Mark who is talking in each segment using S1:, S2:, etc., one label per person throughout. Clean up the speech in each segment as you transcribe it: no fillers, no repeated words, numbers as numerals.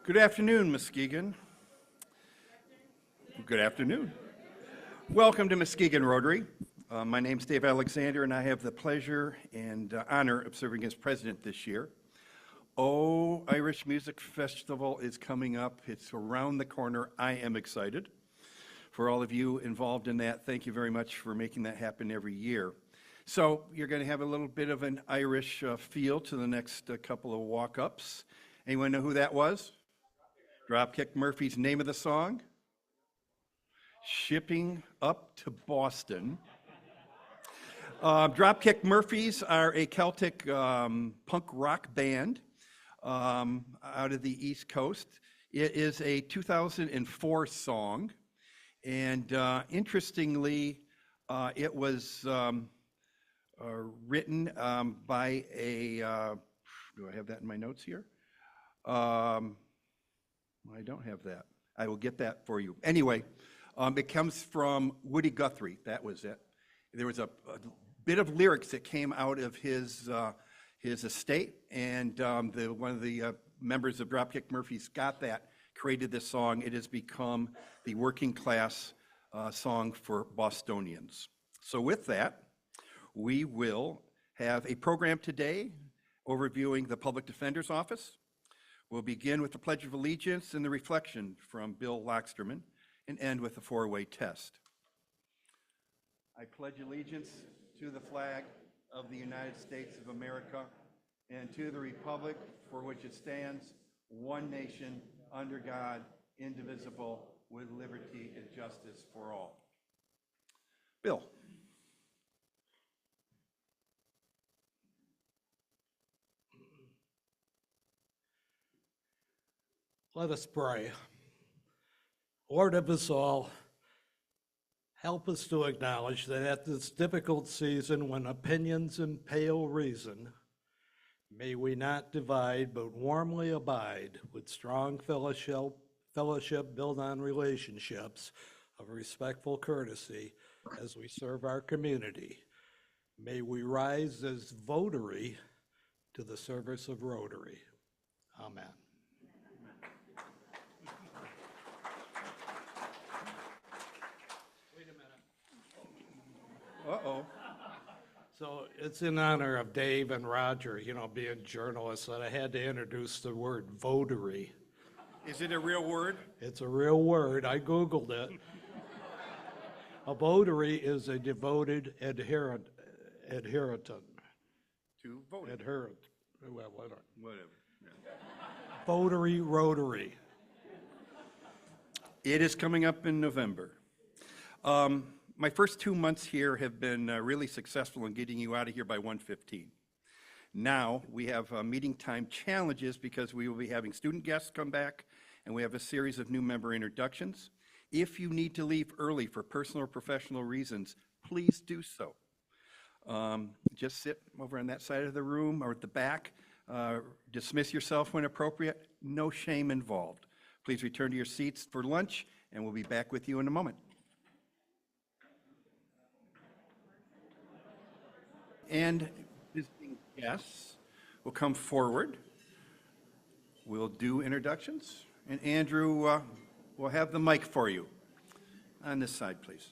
S1: Good afternoon, Muskegon. Good afternoon. Welcome to Muskegon Rotary. My name's Dave Alexander, and I have the pleasure and honor of serving as president this year. Oh, Irish Music Festival is coming up. It's around the corner. I am excited. For all of you involved in that, thank you very much for making that happen every year. So you're going to have a little bit of an Irish feel to the next couple of walk-ups. Anyone know who that was? Dropkick Murphys' name of the song? Shipping Up to Boston. Dropkick Murphys are a Celtic punk rock band out of the East Coast. It is a 2004 song, and interestingly, it was written by a, do I have that in my notes here? I don't have that. I will get that for you. Anyway, it comes from Woody Guthrie. That was it. There was a bit of lyrics that came out of his estate, and one of the members of Dropkick Murphys got that, created this song. It has become the working class song for Bostonians. So with that, we will have a program today overviewing the Public Defender's Office. We'll begin with the Pledge of Allegiance and the reflection from Bill Locksterman, and end with a four-way test. I pledge allegiance to the flag of the United States of America and to the republic for which it stands, one nation, under God, indivisible, with liberty and justice for all. Bill.
S2: Let us pray. Lord of us all, help us to acknowledge that at this difficult season when opinions impale reason, may we not divide but warmly abide with strong fellowship built on relationships of respectful courtesy as we serve our community. May we rise as votary to the service of Rotary. Amen.
S1: Uh-oh.
S2: So it's in honor of Dave and Roger, being journalists, that I had to introduce the word votary.
S1: Is it a real word?
S2: It's a real word. I Googled it. A votary is a devoted adherent.
S1: To vote.
S2: Adherent. Well,
S1: Whatever. Yeah.
S2: Votary, Rotary.
S1: It is coming up in November. My first 2 months here have been really successful in getting you out of here by 1:15. Now we have meeting time challenges because we will be having student guests come back, and we have a series of new member introductions. If you need to leave early for personal or professional reasons, please do so. Just sit over on that side of the room or at the back. Dismiss yourself when appropriate. No shame involved. Please return to your seats for lunch, and we'll be back with you in a moment. And visiting guests will come forward. We'll do introductions, and Andrew will have the mic for you. On this side, please.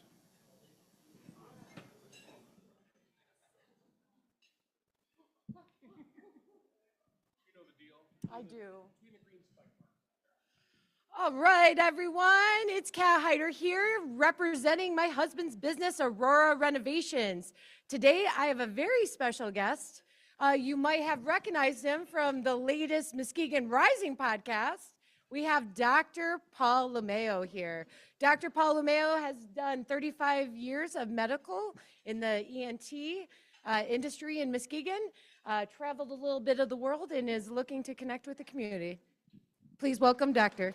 S3: I do. All right, everyone, it's Kat Hyder here, representing my husband's business, Aurora Renovations. Today, I have a very special guest. You might have recognized him from the latest Muskegon Rising podcast. We have Dr. Paul Lumeo here. Dr. Paul Lumeo has done 35 years of medical in the ENT industry in Muskegon, traveled a little bit of the world, and is looking to connect with the community. Please welcome Dr.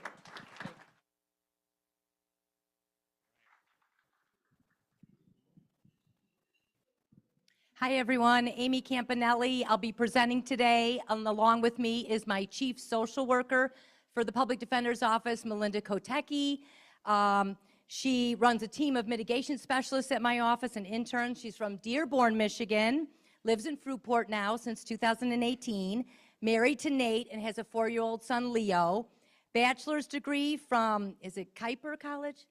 S4: Hi, everyone. Amy Campanelli. I'll be presenting today. Along with me is my chief social worker for the Public Defender's Office, Melinda Kotecki. She runs a team of mitigation specialists at my office and interns. She's from Dearborn, Michigan, lives in Fruitport now since 2018, married to Nate and has a 4-year-old son, Leo. bachelor's degree from, is it Kuiper College?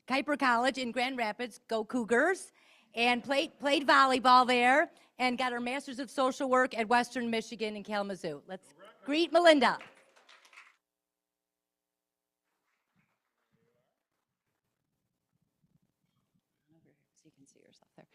S4: Kuiper College in Grand Rapids, go Cougars, and played volleyball there, and got her master's of social work at Western Michigan in Kalamazoo. Let's greet Melinda.
S5: So you can see yourself there.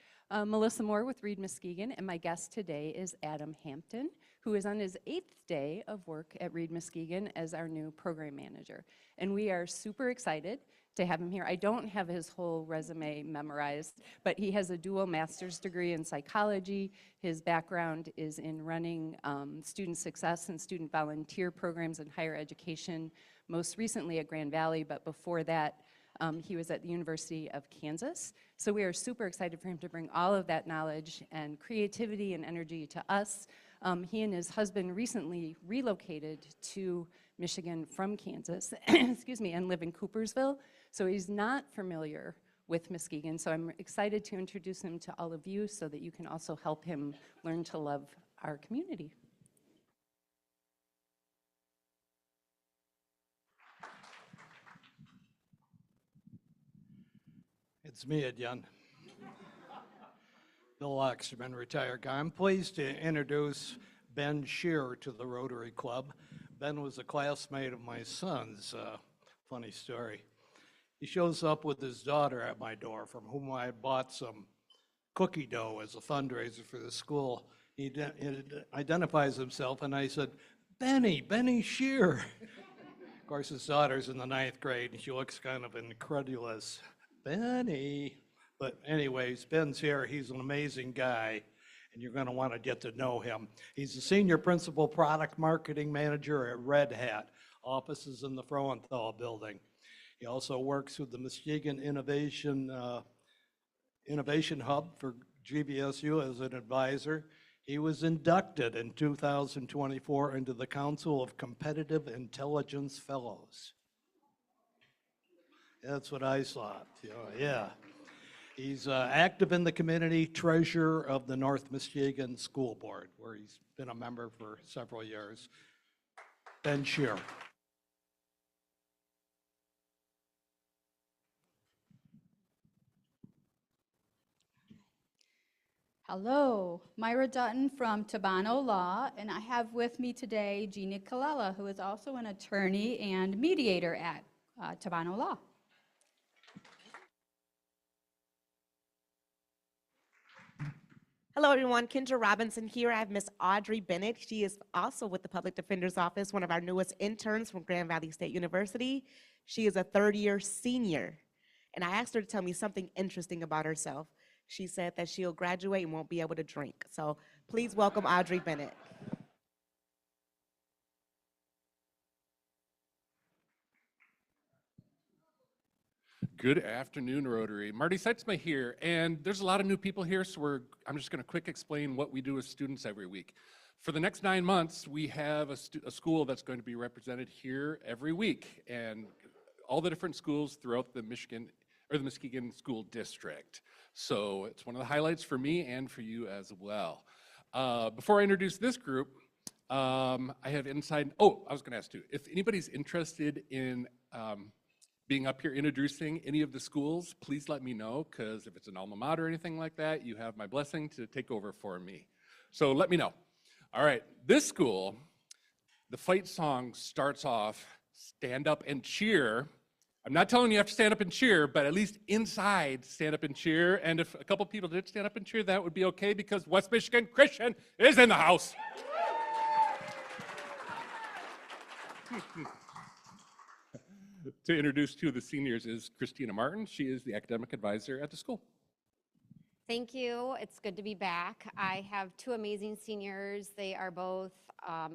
S5: Melissa Moore with Reed Muskegon, and my guest today is Adam Hampton, who is on his 8th day of work at Reed Muskegon as our new program manager. And we are super excited to have him here. I don't have his whole resume memorized, but he has a dual master's degree in psychology. His background is in running student success and student volunteer programs in higher education, most recently at Grand Valley, but before that, he was at the University of Kansas. So we are super excited for him to bring all of that knowledge and creativity and energy to us. He and his husband recently relocated to Michigan from Kansas, excuse me, and live in Coopersville. So he's not familiar with Muskegon. So I'm excited to introduce him to all of you so that you can also help him learn to love our community.
S2: It's me again. Bill Oxterman, retired guy. I'm pleased to introduce Ben Shearer to the Rotary Club. Ben was a classmate of my son's. Funny story. He shows up with his daughter at my door, from whom I bought some cookie dough as a fundraiser for the school. He identifies himself, and I said, Benny Shearer. Of course, his daughter's in the 9th grade, and she looks kind of incredulous. Benny. But anyways, Ben's here. He's an amazing guy, and you're going to want to get to know him. He's the Senior Principal Product Marketing Manager at Red Hat. Offices in the Frohenthal building. He also works with the Muskegon Innovation Hub for GVSU as an advisor. He was inducted in 2024 into the Council of Competitive Intelligence Fellows. That's what I thought, yeah. He's active in the community, treasurer of the North Muskegon School Board, where he's been a member for several years. Ben Shearer.
S6: Hello, Myra Dutton from Tabano Law, and I have with me today Jeannie Kalala, who is also an attorney and mediator at Tabano Law.
S7: Hello, everyone. Kendra Robinson here. I have Miss Audrey Bennett. She is also with the Public Defender's Office, one of our newest interns from Grand Valley State University. She is a third-year senior, and I asked her to tell me something interesting about herself. She said that she'll graduate and won't be able to drink. So please welcome Audrey Bennett.
S8: Good afternoon, Rotary. Marty Seitzma here, and there's a lot of new people here, so I'm just going to quick explain what we do as students every week. For the next 9 months, we have a school that's going to be represented here every week, and all the different schools throughout the Muskegon School District. So it's one of the highlights for me and for you as well. Before I introduce this group, I have inside, I was going to ask too, if anybody's interested in being up here introducing any of the schools, please let me know, because if it's an alma mater or anything like that, you have my blessing to take over for me. So let me know. All right, this school, the fight song starts off, stand up and cheer. I'm not telling you have to stand up and cheer, but at least inside, stand up and cheer. And if a couple people did stand up and cheer, that would be okay, because West Michigan Christian is in the house. To introduce two of the seniors is Christina Martin. She is the academic advisor at the school.
S9: Thank you. It's good to be back. I have two amazing seniors. They are both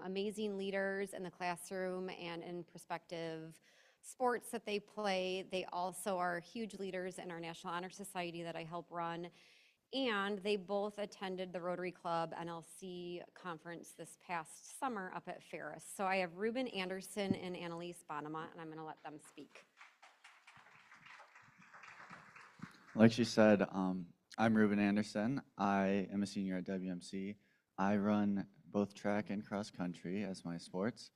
S9: amazing leaders in the classroom and in prospective sports that they play. They also are huge leaders in our National Honor Society that I help run. And they both attended the Rotary Club NLC conference this past summer up at Ferris. So I have Ruben Anderson and Annalise Bonema, and I'm going to let them speak.
S10: Like she said, I'm Ruben Anderson. I am a senior at WMC. I run both track and cross country as my sports.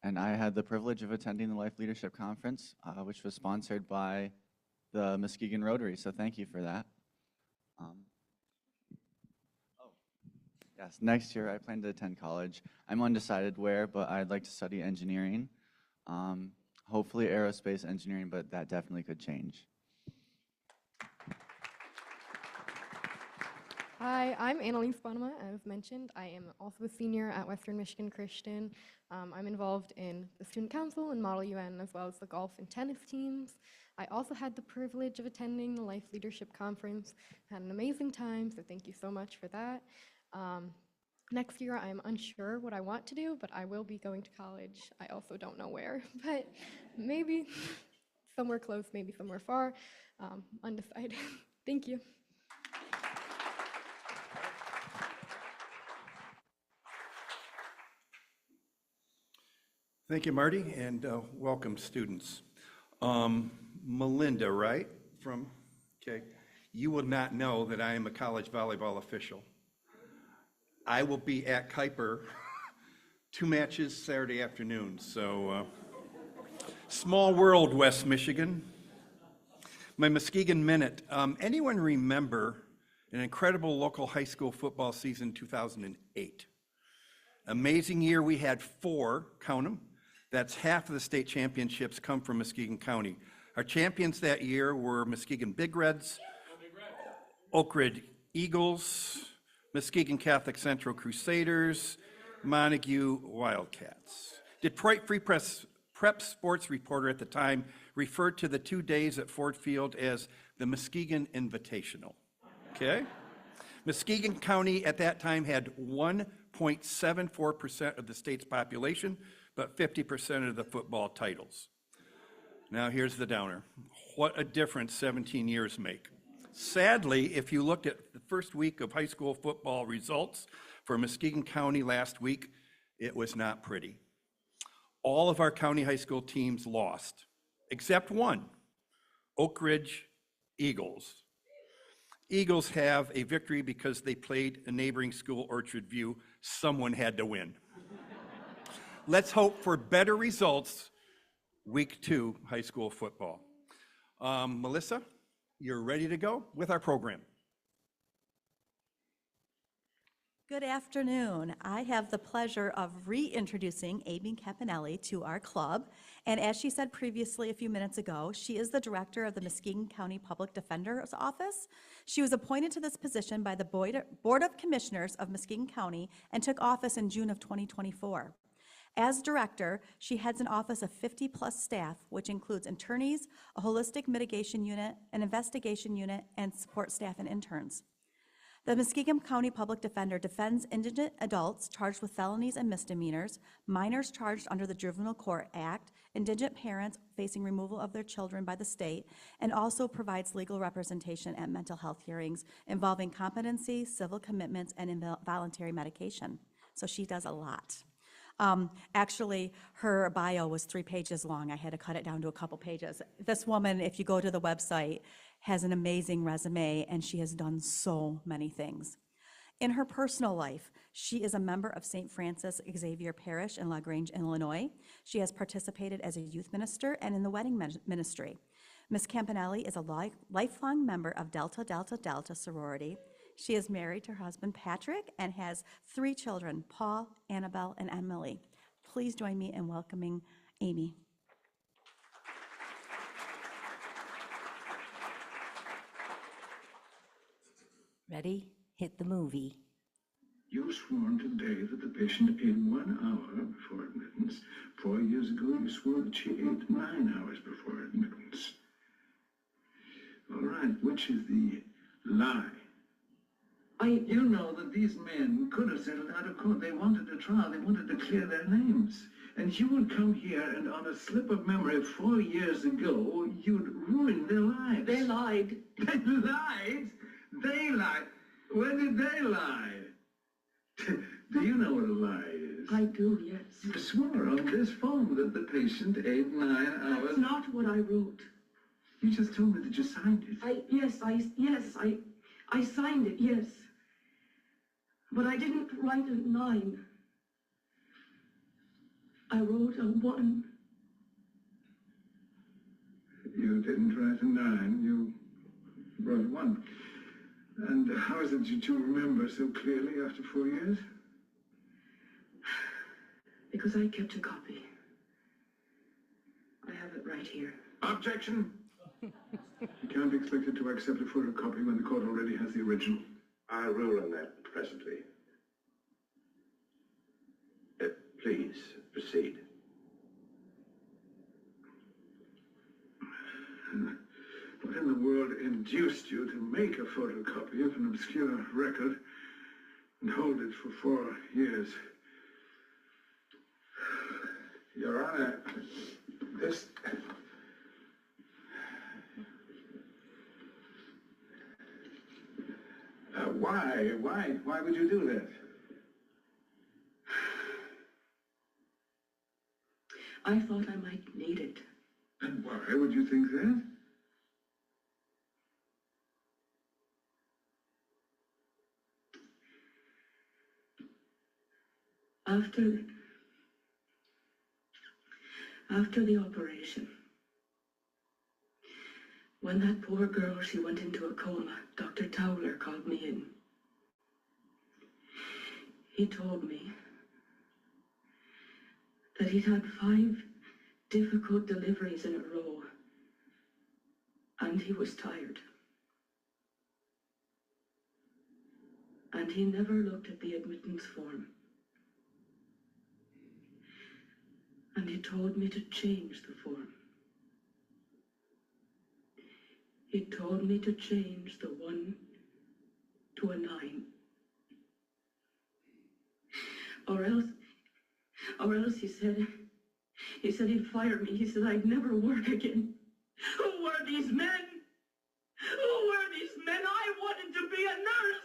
S10: And I had the privilege of attending the Life Leadership Conference, which was sponsored by the Muskegon Rotary, so thank you for that. Yes, next year I plan to attend college. I'm undecided where, but I'd like to study engineering. Hopefully aerospace engineering, but that definitely could change.
S11: Hi, I'm Annalise Bonema. As mentioned, I am also a senior at Western Michigan Christian. I'm involved in the student council and Model UN, as well as the golf and tennis teams. I also had the privilege of attending the Life Leadership Conference. Had an amazing time, so thank you so much for that. Next year, I'm unsure what I want to do, but I will be going to college. I also don't know where, but maybe somewhere close, maybe somewhere far. Undecided. Thank you.
S1: Thank you, Marty, and welcome, students. Melinda, right? Okay. You will not know that I am a college volleyball official. I will be at Kuiper 2 matches Saturday afternoon, so small world, West Michigan. My Muskegon Minute. Anyone remember an incredible local high school football season 2008? Amazing year. We had 4, count them. That's half of the state championships come from Muskegon County. Our champions that year were Muskegon Big Reds, Oak Ridge Eagles, Muskegon Catholic Central Crusaders, Montague Wildcats. Detroit Free Press Prep sports reporter at the time referred to the 2 days at Ford Field as the Muskegon Invitational. Okay? Muskegon County at that time had 1.74% of the state's population, but 50% of the football titles. Now here's the downer. What a difference 17 years make. Sadly, if you looked at the first week of high school football results for Muskegon County last week, it was not pretty. All of our county high school teams lost, except one, Oak Ridge Eagles. Eagles have a victory because they played a neighboring school, Orchard View. Someone had to win. Let's hope for better results week 2 high school football. Melissa, you're ready to go with our program.
S12: Good afternoon. I have the pleasure of reintroducing Amy Campanelli to our club. And as she said previously a few minutes ago, she is the director of the Muskegon County Public Defender's Office. She was appointed to this position by the Board of Commissioners of Muskegon County and took office in June of 2024. As director, she heads an office of 50-plus staff, which includes attorneys, a holistic mitigation unit, an investigation unit, and support staff and interns. The Muskegon County Public Defender defends indigent adults charged with felonies and misdemeanors, minors charged under the Juvenile Court Act, indigent parents facing removal of their children by the state, and also provides legal representation at mental health hearings involving competency, civil commitments, and involuntary medication. So she does a lot. Actually, her bio was 3 pages long. I had to cut it down to a couple pages. This woman, if you go to the website, has an amazing resume, and she has done so many things. In her personal life, she is a member of St. Francis Xavier Parish in LaGrange, Illinois. She has participated as a youth minister and in the wedding ministry. Ms. Campanelli is a lifelong member of Delta Delta Delta sorority. She is married to her husband, Patrick, and has 3 children, Paul, Annabelle, and Emily. Please join me in welcoming Amy. Ready? Hit the movie.
S13: You sworn today that the patient ate 1 hour before admittance. 4 years ago, you swore that she ate 9 hours before admittance. All right, which is the lie? You know that these men could have settled out of court. They wanted a trial. They wanted to clear their names. And you would come here and on a slip of memory 4 years ago, you'd ruin their lives. They lied. They lied? They lied? When did they lie? Do you know what a lie is? I do, yes. You swore on this phone that the patient ate 9 hours. That's not what I wrote. You just told me that you signed it. Yes, I signed it, yes. But I didn't write a 9. I wrote a 1. You didn't write a 9, you wrote 1. And how is it that you remember so clearly after 4 years? Because I kept a copy. I have it right here. Objection! You can't be expected to accept a photocopy when the court already has the original. I'll rule on that presently. Please, proceed. What in the world induced you to make a photocopy of an obscure record and hold it for 4 years? Your Honor, this... Why would you do that? I thought I might need it. And why would you think that? After the operation, when that poor girl, she went into a coma, Dr. Towler called me in. He told me that he'd had 5 difficult deliveries in a row, and he was tired. And he never looked at the admittance form. And he told me to change the form. He told me to change the 1 to a 9. Or else he said he'd fire me. He said I'd never work again. Who were these men? Who were these men? I wanted to be a nurse.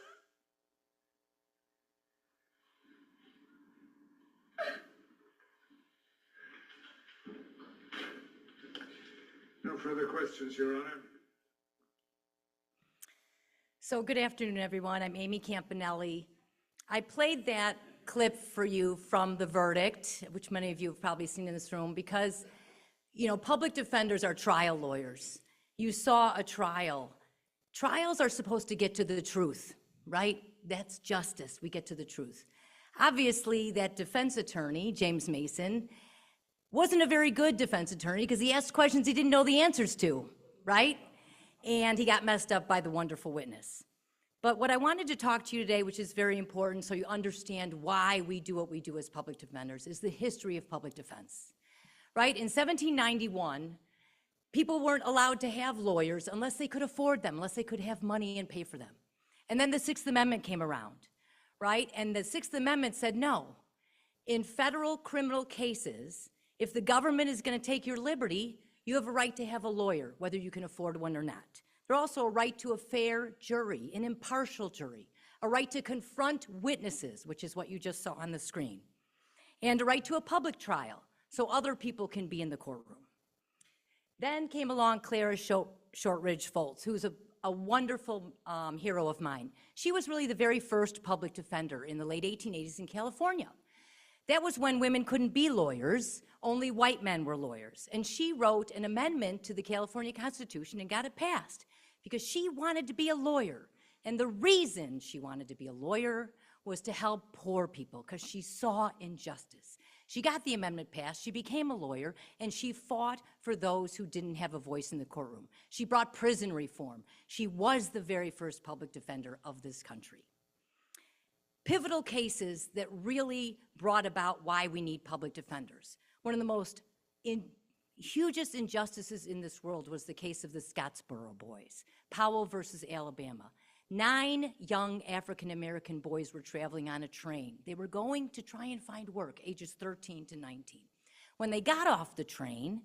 S13: No further questions, Your Honor.
S4: So good afternoon, everyone. I'm Amy Campanelli. I played that clip for you from the verdict, which many of you have probably seen in this room, because, public defenders are trial lawyers. You saw a trial. Trials are supposed to get to the truth, right? That's justice. We get to the truth. Obviously, that defense attorney, James Mason, wasn't a very good defense attorney because he asked questions he didn't know the answers to, right? And he got messed up by the wonderful witness. But what I wanted to talk to you today, which is very important so you understand why we do what we do as public defenders, is the history of public defense, right? In 1791, people weren't allowed to have lawyers unless they could afford them, unless they could have money and pay for them. And then the Sixth Amendment came around, right? And the Sixth Amendment said, no, in federal criminal cases, if the government is going to take your liberty, you have a right to have a lawyer, whether you can afford one or not. There's also a right to a fair jury, an impartial jury, a right to confront witnesses, which is what you just saw on the screen, and a right to a public trial, so other people can be in the courtroom. Then came along Clara Shortridge Foltz, who's a wonderful hero of mine. She was really the very first public defender in the late 1880s in California. That was when women couldn't be lawyers, only white men were lawyers. And she wrote an amendment to the California Constitution and got it passed because she wanted to be a lawyer. And the reason she wanted to be a lawyer was to help poor people because she saw injustice. She got the amendment passed, she became a lawyer, and she fought for those who didn't have a voice in the courtroom. She brought prison reform. She was the very first public defender of this country. Pivotal cases that really brought about why we need public defenders. One of the most hugest injustices in this world was the case of the Scottsboro boys, Powell versus Alabama. 9 young African-American boys were traveling on a train. They were going to try and find work, ages 13 to 19. When they got off the train,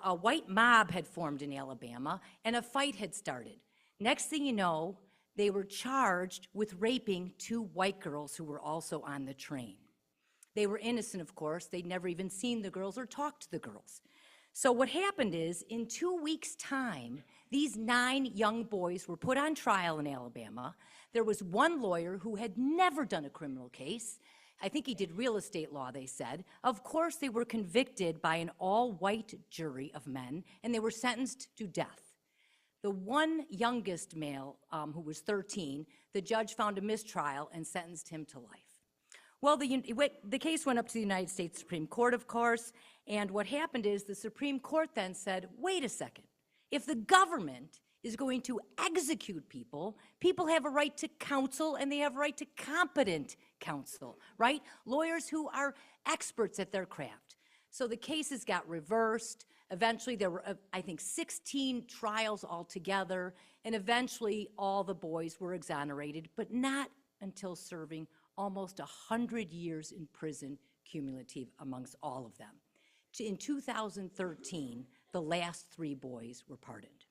S4: a white mob had formed in Alabama and a fight had started. Next thing you know, they were charged with raping 2 white girls who were also on the train. They were innocent, of course. They'd never even seen the girls or talked to the girls. So what happened is, in 2 weeks' time, these 9 young boys were put on trial in Alabama. There was one lawyer who had never done a criminal case, I think he did real estate law, they said. Of course, they were convicted by an all-white jury of men, and they were sentenced to death. The one youngest male, who was 13, the judge found a mistrial and sentenced him to life. Well, the case went up to the United States Supreme Court, of course, and what happened is the Supreme Court then said, wait a second, if the government is going to execute people, people have a right to counsel and they have a right to competent counsel, right? Lawyers who are experts at their craft. So the cases got reversed. Eventually, there were, I think, 16 trials altogether, and eventually all the boys were exonerated, but not until serving almost 100 years in prison cumulative amongst all of them. In 2013, the last 3 boys were pardoned.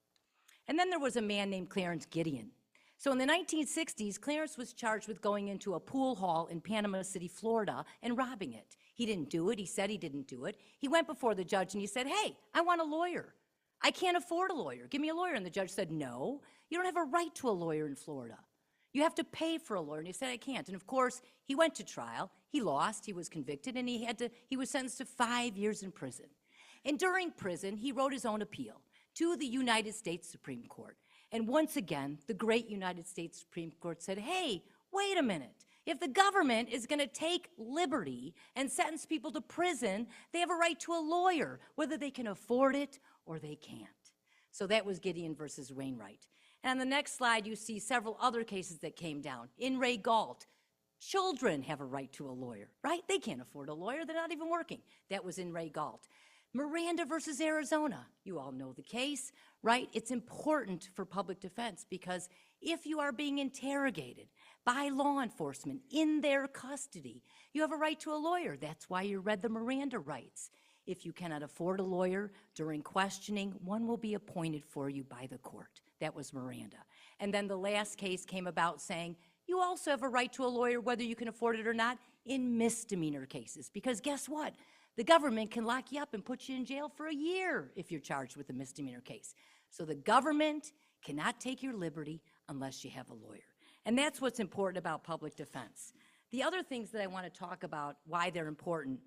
S4: And then there was a man named Clarence Gideon. So in the 1960s, Clarence was charged with going into a pool hall in Panama City, Florida, and robbing it. He didn't do it. He said he didn't do it. He went before the judge and he said, hey, I want a lawyer. I can't afford a lawyer. Give me a lawyer. And the judge said, no, you don't have a right to a lawyer in Florida. You have to pay for a lawyer. And he said, I can't. And of course, he went to trial. He lost. He was convicted, and he was sentenced to 5 years in prison. And during prison, he wrote his own appeal to the United States Supreme Court. And once again, the great United States Supreme Court said, hey, wait a minute. If the government is going to take liberty and sentence people to prison, they have a right to a lawyer, whether they can afford it or they can't. So that was Gideon versus Wainwright. And on the next slide, you see several other cases that came down. In Ray Galt, children have a right to a lawyer, right? They can't afford a lawyer. They're not even working. That was in Ray Galt. Miranda versus Arizona, you all know the case, right? It's important for public defense because if you are being interrogated by law enforcement in their custody, you have a right to a lawyer. That's why you read the Miranda rights. If you cannot afford a lawyer during questioning, one will be appointed for you by the court. That was Miranda. And then the last case came about saying, you also have a right to a lawyer whether you can afford it or not in misdemeanor cases. Because guess what? The government can lock you up and put you in jail for a year if you're charged with a misdemeanor case. So the government cannot take your liberty unless you have a lawyer. And that's what's important about public defense. The other things that I want to talk about, why they're important,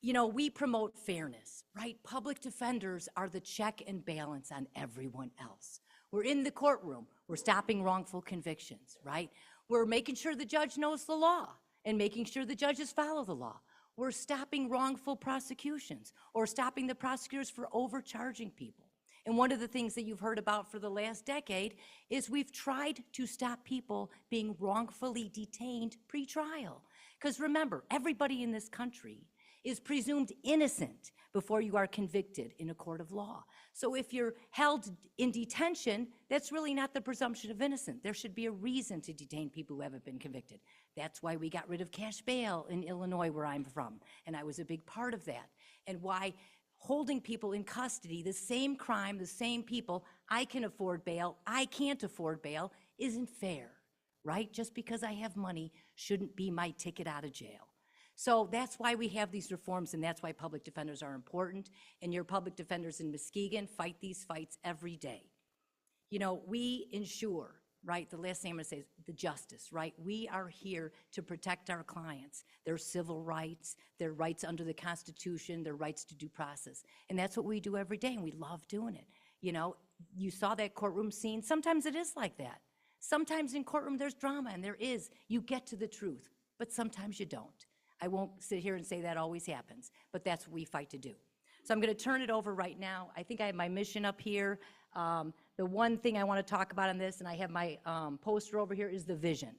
S4: you know, we promote fairness, right? Public defenders are the check and balance on everyone else. We're in the courtroom. We're stopping wrongful convictions, right? We're making sure the judge knows the law and making sure the judges follow the law. We're stopping wrongful prosecutions or stopping the prosecutors for overcharging people. And one of the things that you've heard about for the last decade is we've tried to stop people being wrongfully detained pre-trial. Because remember, everybody in this country is presumed innocent before you are convicted in a court of law. So if you're held in detention, that's really not the presumption of innocence. There should be a reason to detain people who haven't been convicted. That's why we got rid of cash bail in Illinois, where I'm from, and I was a big part of that. And why holding people in custody, the same crime, the same people, I can afford bail, I can't afford bail, isn't fair, right? Just because I have money shouldn't be my ticket out of jail. So that's why we have these reforms, and that's why public defenders are important. And your public defenders in Muskegon fight these fights every day. You know, we ensure, right, the last thing I'm going to say is the justice, right? We are here to protect our clients, their civil rights, their rights under the Constitution, their rights to due process. And that's what we do every day, and we love doing it. You know, you saw that courtroom scene. Sometimes it is like that. Sometimes in courtroom there's drama, and there is. You get to the truth, but sometimes you don't. I won't sit here and say that always happens, but that's what we fight to do. So I'm going to turn it over right now. I think I have my mission up here. The one thing I want to talk about on this, and I have my poster over here, is the vision.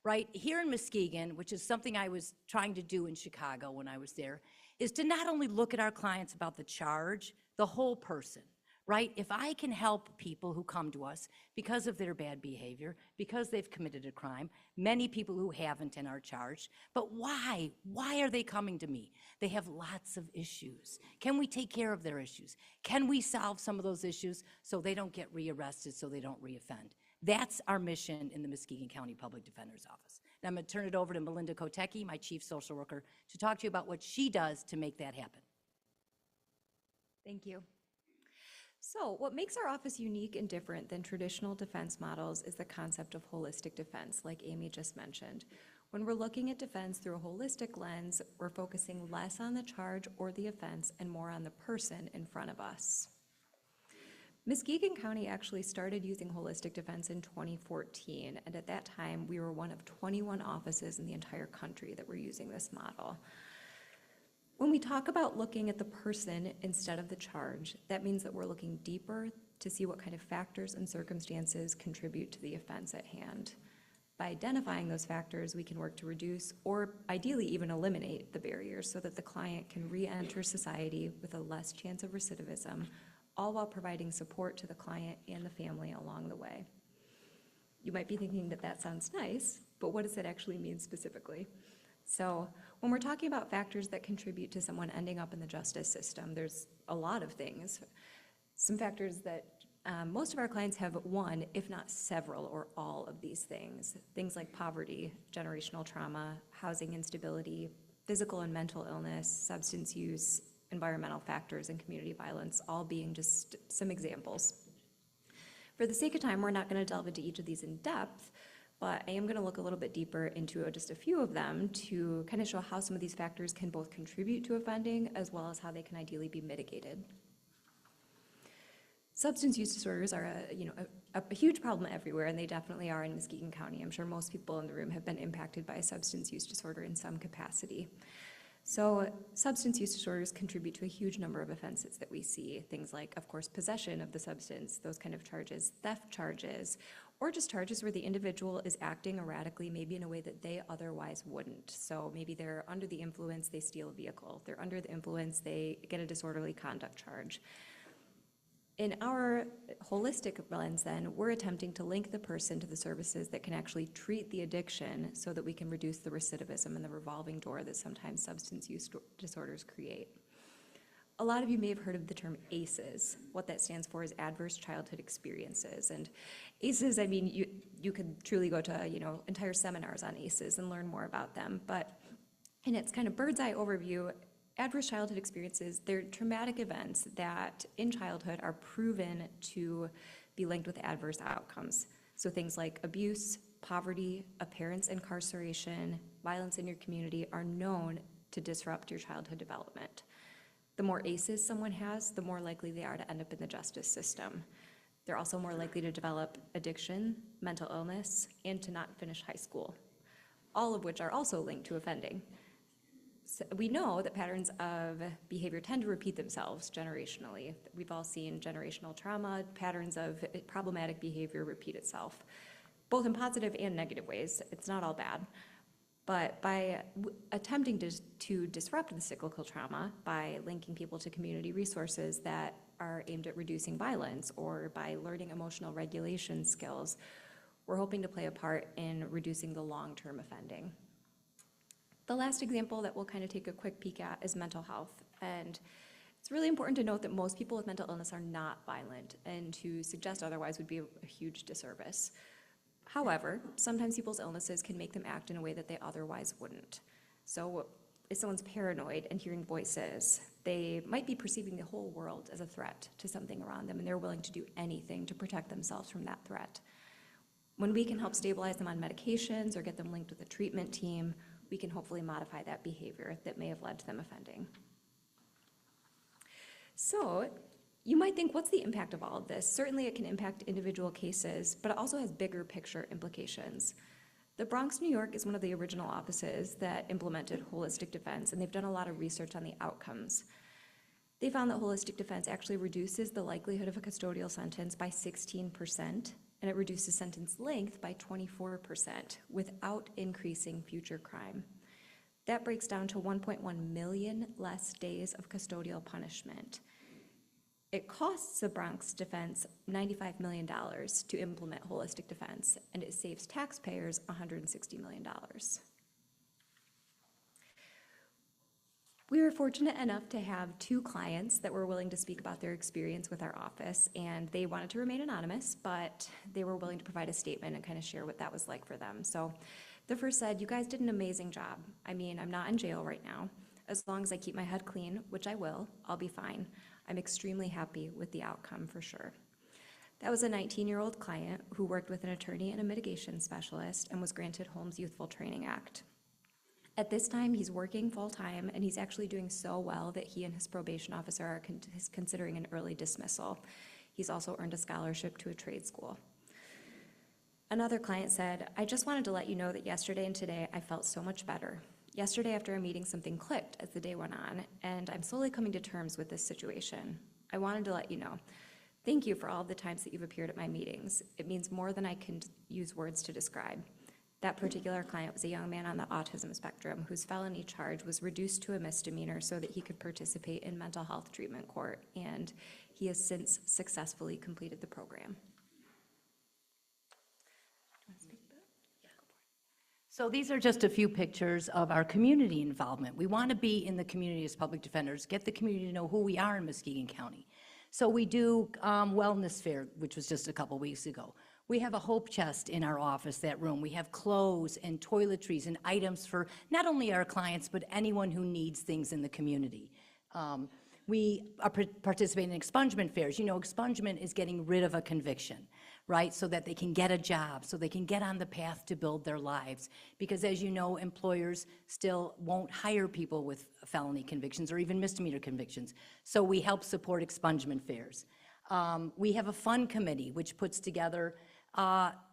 S4: Right? Here in Muskegon, which is something I was trying to do in Chicago when I was there, is to not only look at our clients about the charge, the whole person. Right? If I can help people who come to us because of their bad behavior, because they've committed a crime, many people who haven't and are charged, but why? Why are they coming to me? They have lots of issues. Can we take care of their issues? Can we solve some of those issues so they don't get rearrested, so they don't reoffend? That's our mission in the Muskegon County Public Defender's Office. Now I'm going to turn it over to Melinda Kotecki, my chief social worker, to talk to you about what she does to make that happen.
S14: Thank you. So what makes our office unique and different than traditional defense models is the concept of holistic defense, like Amy just mentioned. When we're looking at defense through a holistic lens, we're focusing less on the charge or the offense and more on the person in front of us. Muskegon County actually started using holistic defense in 2014, and at that time, we were one of 21 offices in the entire country that were using this model. When we talk about looking at the person instead of the charge, that means that we're looking deeper to see what kind of factors and circumstances contribute to the offense at hand. By identifying those factors, we can work to reduce or ideally even eliminate the barriers so that the client can re-enter society with a less chance of recidivism, all while providing support to the client and the family along the way. You might be thinking that that sounds nice, but what does that actually mean specifically? So when we're talking about factors that contribute to someone ending up in the justice system, there's a lot of things. Some factors that most of our clients have one, if not several or all of these things. Things like poverty, generational trauma, housing instability, physical and mental illness, substance use, environmental factors, and community violence, all being just some examples. For the sake of time, we're not going to delve into each of these in depth, but I am going to look a little bit deeper into just a few of them to kind of show how some of these factors can both contribute to offending as well as how they can ideally be mitigated. Substance use disorders are a huge problem everywhere, and they definitely are in Muskegon County. I'm sure most people in the room have been impacted by a substance use disorder in some capacity. So substance use disorders contribute to a huge number of offenses that we see, things like, of course, possession of the substance, those kind of charges, theft charges, or just charges where the individual is acting erratically, maybe in a way that they otherwise wouldn't. So maybe they're under the influence, they steal a vehicle. They're under the influence, they get a disorderly conduct charge. In our holistic lens, then, we're attempting to link the person to the services that can actually treat the addiction so that we can reduce the recidivism and the revolving door that sometimes substance use disorders create. A lot of you may have heard of the term ACEs. What that stands for is Adverse Childhood Experiences. And ACEs, I mean, you could truly go to, entire seminars on ACEs and learn more about them. But in its kind of bird's eye overview, adverse childhood experiences, they're traumatic events that in childhood are proven to be linked with adverse outcomes. So things like abuse, poverty, a parent's incarceration, violence in your community are known to disrupt your childhood development. The more ACEs someone has, the more likely they are to end up in the justice system. They're also more likely to develop addiction, mental illness, and to not finish high school, all of which are also linked to offending. So we know that patterns of behavior tend to repeat themselves generationally. We've all seen generational trauma, patterns of problematic behavior repeat itself, both in positive and negative ways. It's not all bad. But by attempting to disrupt the cyclical trauma, by linking people to community resources that are aimed at reducing violence, or by learning emotional regulation skills, we're hoping to play a part in reducing the long-term offending. The last example that we'll kind of take a quick peek at is mental health. And it's really important to note that most people with mental illness are not violent, and to suggest otherwise would be a huge disservice. However, sometimes people's illnesses can make them act in a way that they otherwise wouldn't. So if someone's paranoid and hearing voices, they might be perceiving the whole world as a threat to something around them, and they're willing to do anything to protect themselves from that threat. When we can help stabilize them on medications or get them linked with a treatment team, we can hopefully modify that behavior that may have led to them offending. So you might think, what's the impact of all of this? Certainly it can impact individual cases, but it also has bigger picture implications. The Bronx, New York is one of the original offices that implemented holistic defense, and they've done a lot of research on the outcomes. They found that holistic defense actually reduces the likelihood of a custodial sentence by 16%, and it reduces sentence length by 24% without increasing future crime. That breaks down to 1.1 million less days of custodial punishment. It costs the Bronx Defense $95 million to implement holistic defense, and it saves taxpayers $160 million. We were fortunate enough to have 2 clients that were willing to speak about their experience with our office, and they wanted to remain anonymous, but they were willing to provide a statement and kind of share what that was like for them. So the first said, "You guys did an amazing job. I mean, I'm not in jail right now. As long as I keep my head clean, which I will, I'll be fine. I'm extremely happy with the outcome for sure." That was a 19-year-old client who worked with an attorney and a mitigation specialist and was granted Holmes Youthful Training Act. At this time, he's working full-time, and he's actually doing so well that he and his probation officer are considering an early dismissal. He's also earned a scholarship to a trade school. Another client said, "I just wanted to let you know that yesterday and today I felt so much better. Yesterday after a meeting, something clicked as the day went on, and I'm slowly coming to terms with this situation. I wanted to let you know. Thank you for all of the times that you've appeared at my meetings. It means more than I can use words to describe." That particular client was a young man on the autism spectrum whose felony charge was reduced to a misdemeanor so that he could participate in mental health treatment court, and he has since successfully completed the program.
S4: So these are just a few pictures of our community involvement. We want to be in the community as public defenders, get the community to know who we are in Muskegon County. So we do wellness fair, which was just a couple weeks ago. We have a hope chest in our office, that room. We have clothes and toiletries and items for not only our clients, but anyone who needs things in the community. We are participating in expungement fairs. You know, expungement is getting rid of a conviction, right? So that they can get a job, so they can get on the path to build their lives. Because as you know, employers still won't hire people with felony convictions or even misdemeanor convictions. So we help support expungement fairs. We have a fund committee which puts together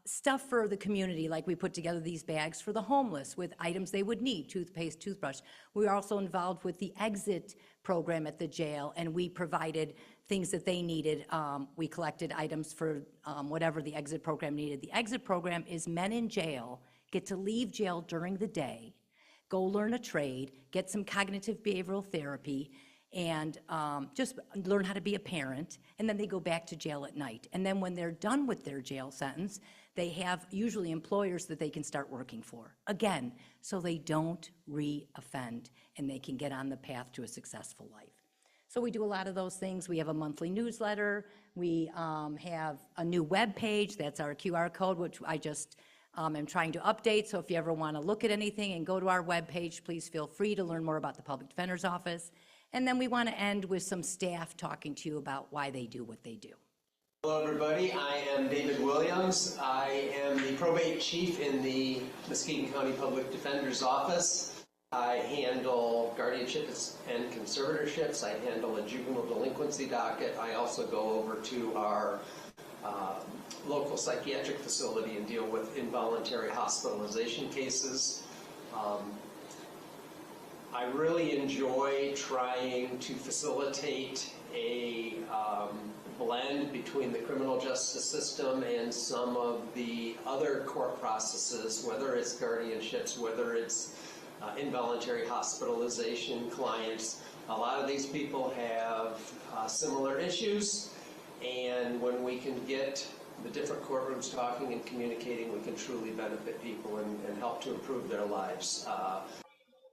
S4: stuff for the community, like we put together these bags for the homeless with items they would need, toothpaste, toothbrush. We are also involved with the exit program at the jail, and we provided things that they needed. We collected items for whatever the exit program needed. The exit program is men in jail get to leave jail during the day, go learn a trade, get some cognitive behavioral therapy, and just learn how to be a parent, and then they go back to jail at night. And then when they're done with their jail sentence, they have usually employers that they can start working for. Again, so they don't re-offend, and they can get on the path to a successful life. So we do a lot of those things. We have a monthly newsletter. We have a new web page. That's our QR code, which I just am trying to update. So if you ever want to look at anything and go to our web page, please feel free to learn more about the Public Defender's Office. And then we want to end with some staff talking to you about why they do what they do.
S15: Hello everybody, I am David Williams. I am the probate chief in the Muskegon County Public Defender's Office. I handle guardianships and conservatorships. I handle a juvenile delinquency docket. I also go over to our local psychiatric facility and deal with involuntary hospitalization cases. I really enjoy trying to facilitate a blend between the criminal justice system and some of the other court processes, whether it's guardianships, whether it's involuntary hospitalization clients. A lot of these people have similar issues, and when we can get the different courtrooms talking and communicating, we can truly benefit people and help to improve their lives.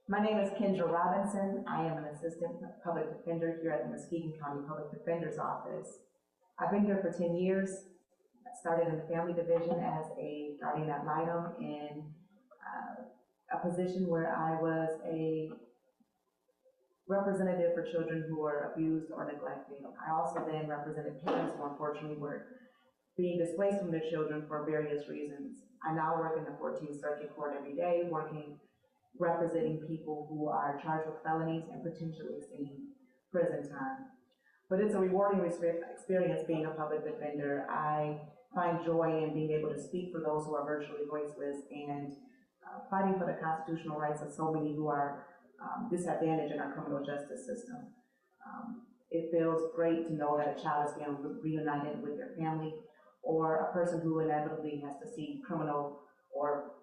S16: My name is Kendra Robinson. I am an assistant public defender here at the Muskegon County Public Defender's Office. I've been here for 10 years. I started in the family division as a guardian ad litem in a position where I was a representative for children who were abused or neglected. I also then represented parents who unfortunately were being displaced from their children for various reasons. I now work in the 14th Circuit Court every day, representing people who are charged with felonies and potentially seeing prison time. But it's a rewarding experience being a public defender. I find joy in being able to speak for those who are virtually voiceless and fighting for the constitutional rights of so many who are disadvantaged in our criminal justice system. It feels great to know that a child is being reunited with their family, or a person who inevitably has to see criminal or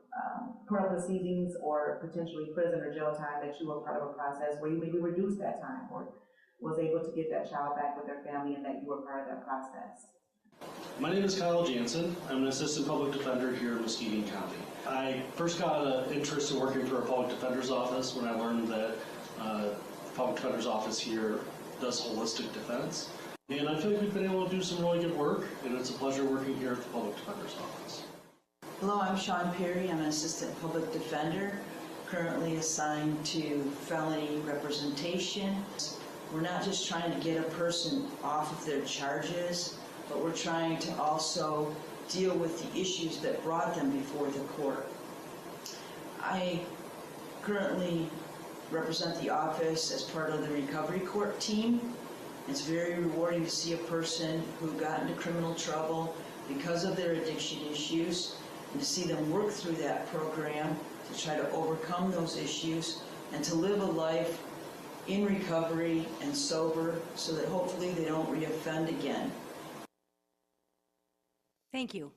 S16: criminal proceedings or potentially prison or jail time, that you were part of a process where you maybe reduced that time or was able to get that child back with their family, and that you were part of that process.
S17: My name is Kyle Jansen. I'm an assistant public defender here in Muskegon County. I first got an interest in working for a public defender's office when I learned that the public defender's office here does holistic defense. And I feel like we've been able to do some really good work, and it's a pleasure working here at the public defender's office.
S18: Hello, I'm Sean Perry. I'm an assistant public defender, currently assigned to felony representation. We're not just trying to get a person off of their charges. but we're trying to also deal with the issues that brought them before the court. I currently represent the office as part of the recovery court team. It's very rewarding to see a person who got into criminal trouble because of their addiction issues, and to see them work through that program to try to overcome those issues and to live a life in recovery and sober so that hopefully they don't reoffend again.
S4: Thank you.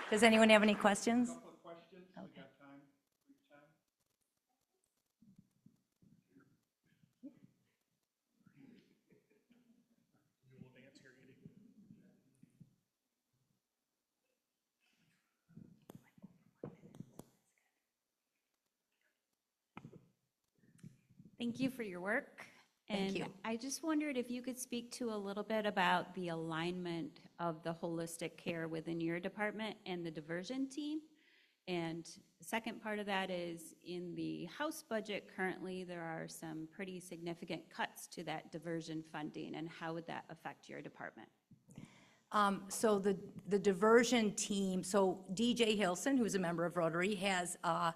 S4: Does anyone have any questions? Okay.
S19: Thank you for your work.
S4: Thank
S19: And
S4: you.
S19: I just wondered if you could speak to a little bit about the alignment of the holistic care within your department and the diversion team. And the second part of that is in the House budget currently, there are some pretty significant cuts to that diversion funding, and how would that affect your department?
S4: So the diversion team, so DJ Hilson, who's a member of Rotary, has a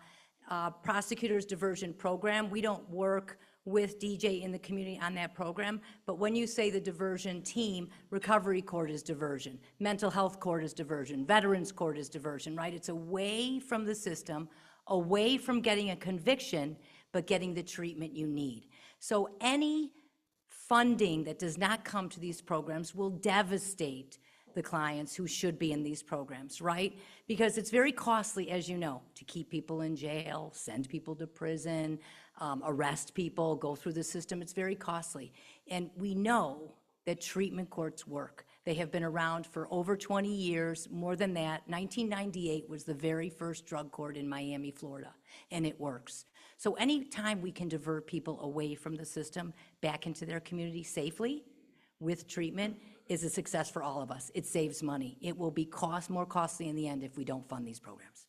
S4: prosecutor's diversion program. We don't work with DJ in the community on that program, but when you say the diversion team, recovery court is diversion, mental health court is diversion, veterans court is diversion, right? It's away from the system, away from getting a conviction, but getting the treatment you need. So any funding that does not come to these programs will devastate the clients who should be in these programs, right? Because it's very costly, as you know, to keep people in jail, send people to prison, arrest people, go through the system. It's very costly. And we know that treatment courts work. They have been around for over 20 years, more than that. 1998 was the very first drug court in Miami, Florida, and it works. So anytime we can divert people away from the system back into their community safely with treatment is a success for all of us. It saves money. It will be more costly in the end if we don't fund these programs.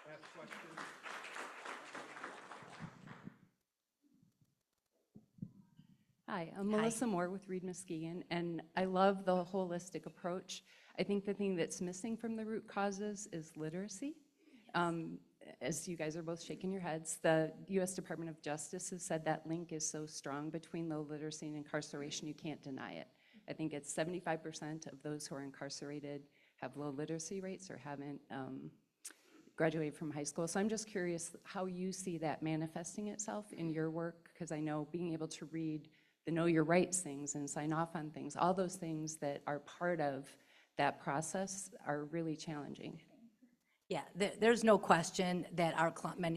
S1: Last question.
S5: Hi, I'm Melissa Moore with Reed Muskegon, and I love the holistic approach. I think the thing that's missing from the root causes is literacy. As you guys are both shaking your heads, the U.S. Department of Justice has said that link is so strong between low literacy and incarceration, you can't deny it. I think it's 75% of those who are incarcerated have low literacy rates or haven't graduated from high school. So I'm just curious how you see that manifesting itself in your work, because I know being able to read the know your rights things and sign off on things, all those things that are part of that process are really challenging.
S4: Yeah, there's no question that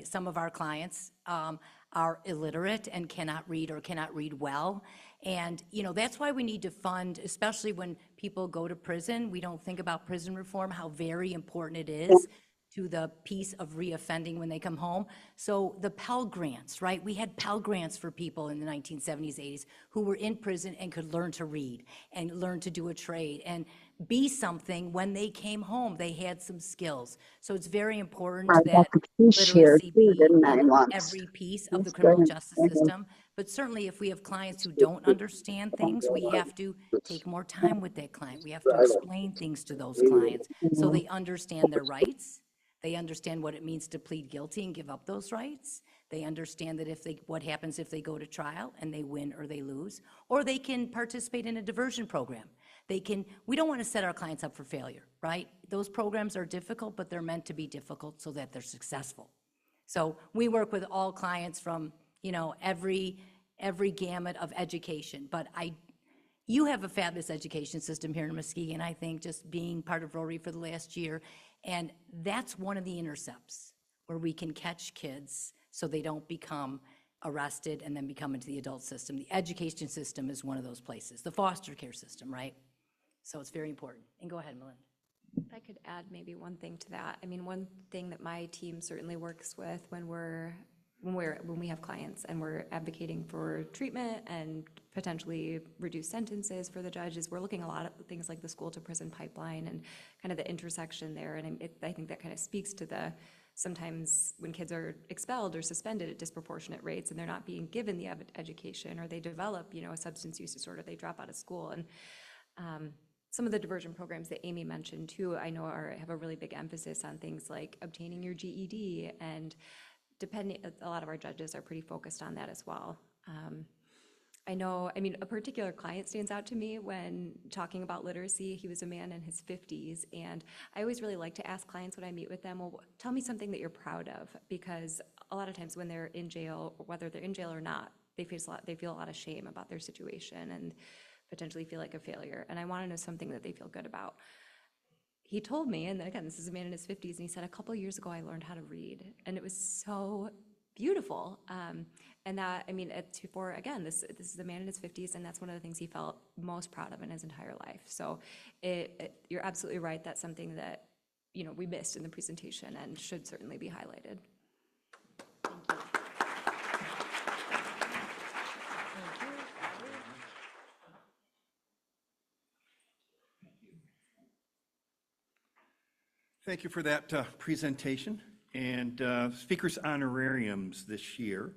S4: some of our clients are illiterate and cannot read or cannot read well. And, you know, that's why we need to fund, especially when people go to prison. We don't think about prison reform, how very important it is to the piece of reoffending when they come home. So the Pell Grants, right? We had Pell Grants for people in the 1970s, 80s who were in prison and could learn to read and learn to do a trade and be something when they came home. They had some skills. So it's very important that literacy be in every piece of the criminal justice system. But certainly if we have clients who don't understand things, we have to take more time with that client. We have to explain things to those clients so they understand their rights. They understand what it means to plead guilty and give up those rights. They understand that what happens if they go to trial and they win or they lose, or they can participate in a diversion program. We don't want to set our clients up for failure, right? Those programs are difficult, but they're meant to be difficult so that they're successful. So we work with all clients from, you know, every gamut of education, but you have a fabulous education system here in Muskegon, I think, just being part of Rotary for the last year. And that's one of the intercepts where we can catch kids so they don't become arrested and then become into the adult system. The education system is one of those places, the foster care system, right? So it's very important. And go ahead, Melinda.
S14: If I could add maybe one thing to that. I mean, one thing that my team certainly works with when we have clients and we're advocating for treatment and potentially reduced sentences for the judges, we're looking a lot at things like the school to prison pipeline and kind of the intersection there. And I think that kind of speaks to sometimes when kids are expelled or suspended at disproportionate rates and they're not being given the education, or they develop, a substance use disorder, they drop out of school. And some of the diversion programs that Amy mentioned too, I know have a really big emphasis on things like obtaining your GED, and a lot of our judges are pretty focused on that as well. A particular client stands out to me when talking about literacy. He was a man in his 50s, and I always really like to ask clients when I meet with them, well, tell me something that you're proud of, because a lot of times when they're in jail, or whether they're in jail or not, they feel a lot of shame about their situation and potentially feel like a failure, and I want to know something that they feel good about. He told me, and again, this is a man in his 50s, and he said, a couple years ago I learned how to read, and it was so beautiful. And that, again, this is a man in his 50s, and that's one of the things he felt most proud of in his entire life. So you're absolutely right. That's something that, we missed in the presentation and should certainly be highlighted.
S1: Thank you for that presentation. And speakers honorariums this year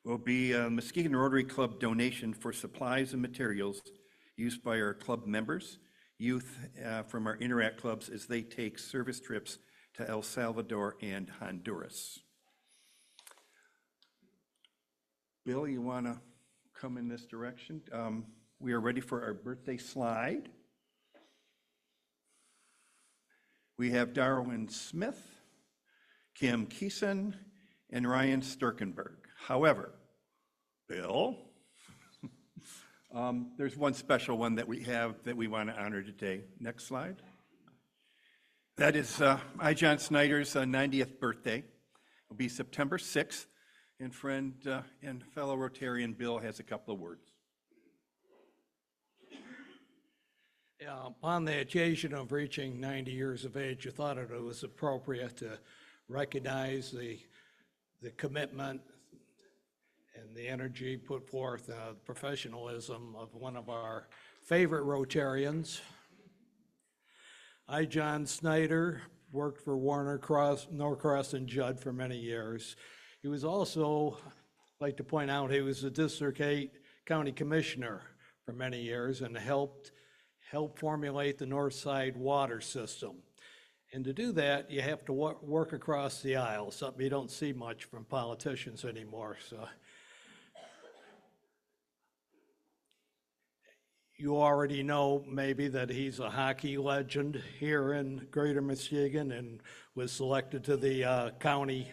S1: will be a Muskegon Rotary Club donation for supplies and materials used by our club members, youth from our Interact clubs as they take service trips to El Salvador and Honduras. Bill, you want to come in this direction? We are ready for our birthday slide. We have Darwin Smith, Kim Keeson, and Ryan Sturkenberg. However, Bill, there's one special one that we have that we want to honor today. Next slide. That is I. John Snyder's 90th birthday. It'll be September 6th, and friend and fellow Rotarian Bill has a couple of words.
S2: On the occasion of reaching 90 years of age, I thought it was appropriate to recognize the commitment and the energy put forth, the professionalism of one of our favorite Rotarians. I. John Snyder worked for Norcross and Judd for many years. He was also, I'd like to point out, he was the District 8 County Commissioner for many years and helped formulate the North Side water system. And to do that, you have to work across the aisle, something you don't see much from politicians anymore. So you already know maybe that he's a hockey legend here in Greater Muskegon and was selected to the County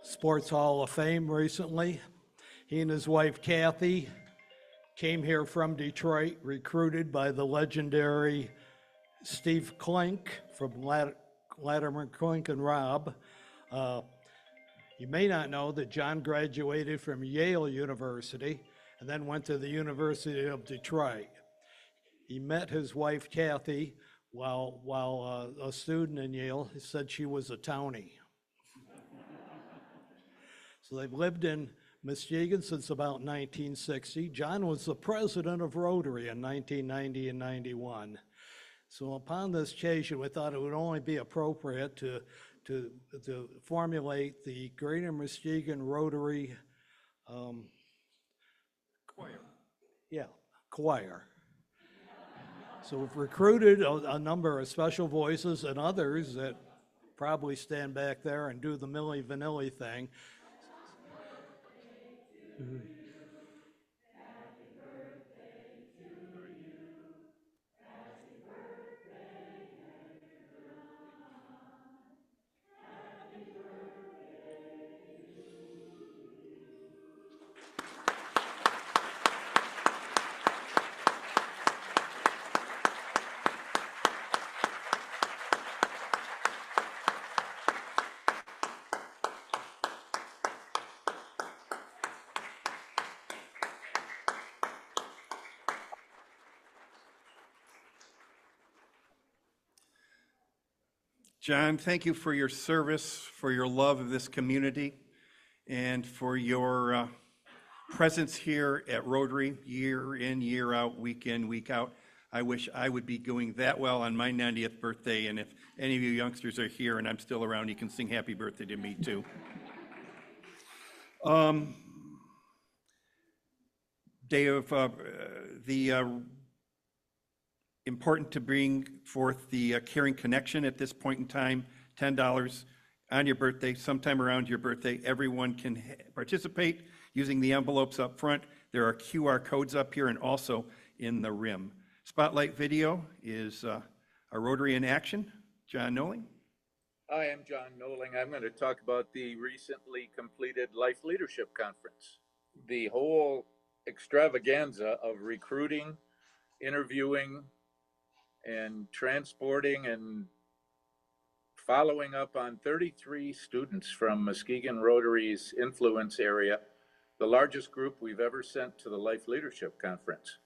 S2: Sports Hall of Fame recently. He and his wife Kathy came here from Detroit, recruited by the legendary Steve Klink from Latimer, Klink, and Robb. You may not know that John graduated from Yale University and then went to the University of Detroit. He met his wife Kathy while a student in Yale. He said she was a townie. So they've lived in Muskegon since about 1960. John was the president of Rotary in 1990 and 91. So upon this occasion, we thought it would only be appropriate to formulate the Greater Muskegon Rotary choir. So we've recruited a number of special voices and others that probably stand back there and do the Milli Vanilli thing.
S1: John, thank you for your service, for your love of this community, and for your presence here at Rotary year in, year out, week in, week out. I wish I would be doing that well on my 90th birthday, and if any of you youngsters are here and I'm still around, you can sing happy birthday to me too. Day of important to bring forth the Caring Connection at this point in time, $10 on your birthday, sometime around your birthday. Everyone can participate using the envelopes up front. There are QR codes up here and also in the rim. Spotlight video is a Rotary in action. John Noling.
S20: Hi, I'm John Noling. I'm going to talk about the recently completed Life Leadership Conference. The whole extravaganza of recruiting, interviewing, and transporting and following up on 33 students from Muskegon Rotary's influence area, the largest group we've ever sent to the Life Leadership Conference.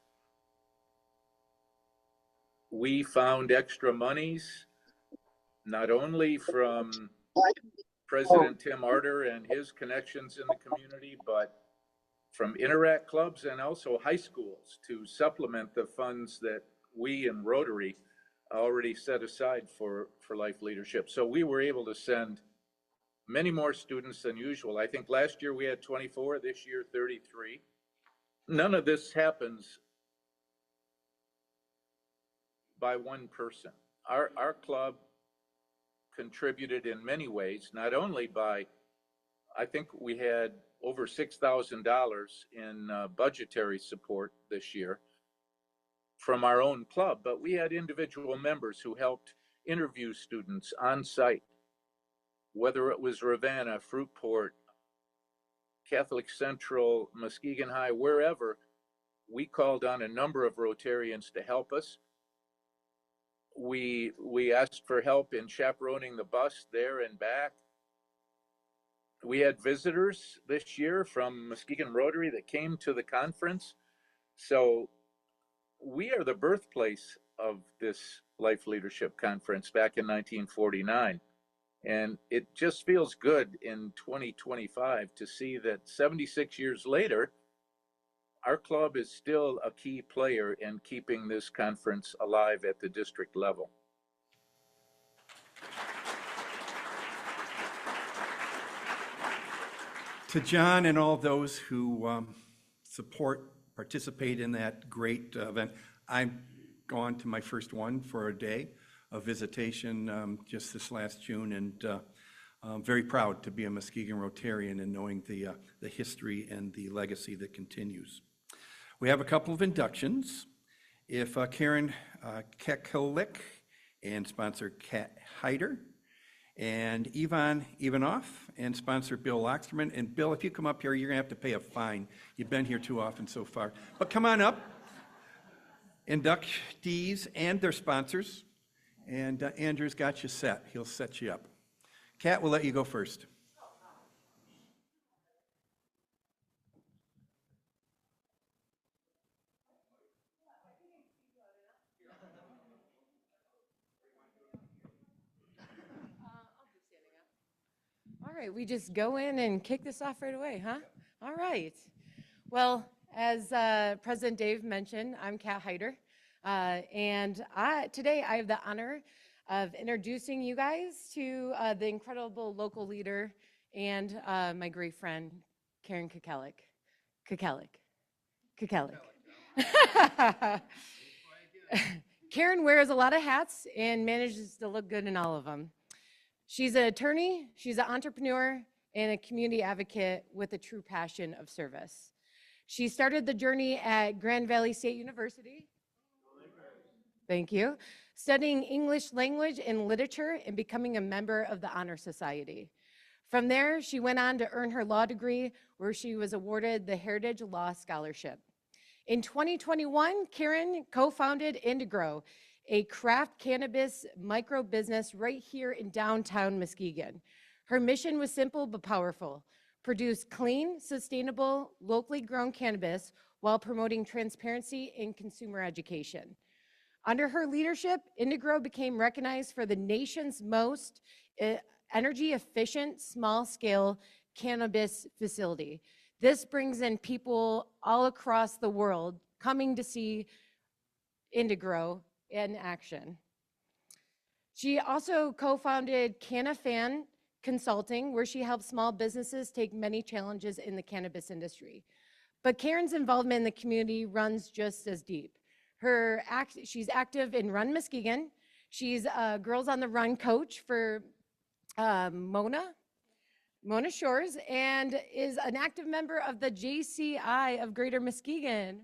S20: We found extra monies, not only from President Tim Arter and his connections in the community, but from Interact clubs and also high schools to supplement the funds that we in Rotary already set aside for Life Leadership. So we were able to send many more students than usual. I think last year we had 24, this year 33. None of this happens by one person. Our club contributed in many ways, not only by, I think we had over $6,000 in budgetary support this year from our own club, but we had individual members who helped interview students on site, whether it was Ravenna, Fruitport, Catholic Central, Muskegon High, wherever. We called on a number of Rotarians to help us. We asked for help in chaperoning the bus there and back. We had visitors this year from Muskegon Rotary that came to the conference. So we are the birthplace of this Life Leadership Conference back in 1949. And it just feels good in 2025 to see that 76 years later, our club is still a key player in keeping this conference alive at the district level.
S1: To John and all those who participate in that great event. I've gone to my first one for a day of visitation just this last June, and I'm very proud to be a Muskegon Rotarian and knowing the history and the legacy that continues. We have a couple of inductions. If Karen Kekulik and sponsor Kat Heider, and Ivan Ivanoff and sponsor Bill Locksterman. And Bill, if you come up here, you're gonna have to pay a fine. You've been here too often so far. But come on up. Inductees and their sponsors. And Andrew's got you set. He'll set you up. Kat, we'll let you go first.
S3: All right, we just go in and kick this off right away, huh? All right. Well, as President Dave mentioned, I'm Kat Heider, and today I have the honor of introducing you guys to the incredible local leader and my great friend, Karen Kekulik. Karen wears a lot of hats and manages to look good in all of them. She's an attorney, she's an entrepreneur, and a community advocate with a true passion of service. She started the journey at Grand Valley State University. Thank you. Studying English language and literature and becoming a member of the Honor Society. From there, she went on to earn her law degree, where she was awarded the Heritage Law Scholarship. In 2021, Karen co-founded Indigrow, a craft cannabis micro business right here in downtown Muskegon. Her mission was simple but powerful: produce clean, sustainable, locally grown cannabis while promoting transparency in consumer education. Under her leadership, Indigrow became recognized for the nation's most energy efficient, small scale cannabis facility. This brings in people all across the world coming to see Grow in action. She also co-founded CannaFan Consulting, where she helps small businesses take many challenges in the cannabis industry. But Karen's involvement in the community runs just as deep. She's active in Run Muskegon. She's a Girls on the Run coach for Mona Shores, and is an active member of the JCI of Greater Muskegon.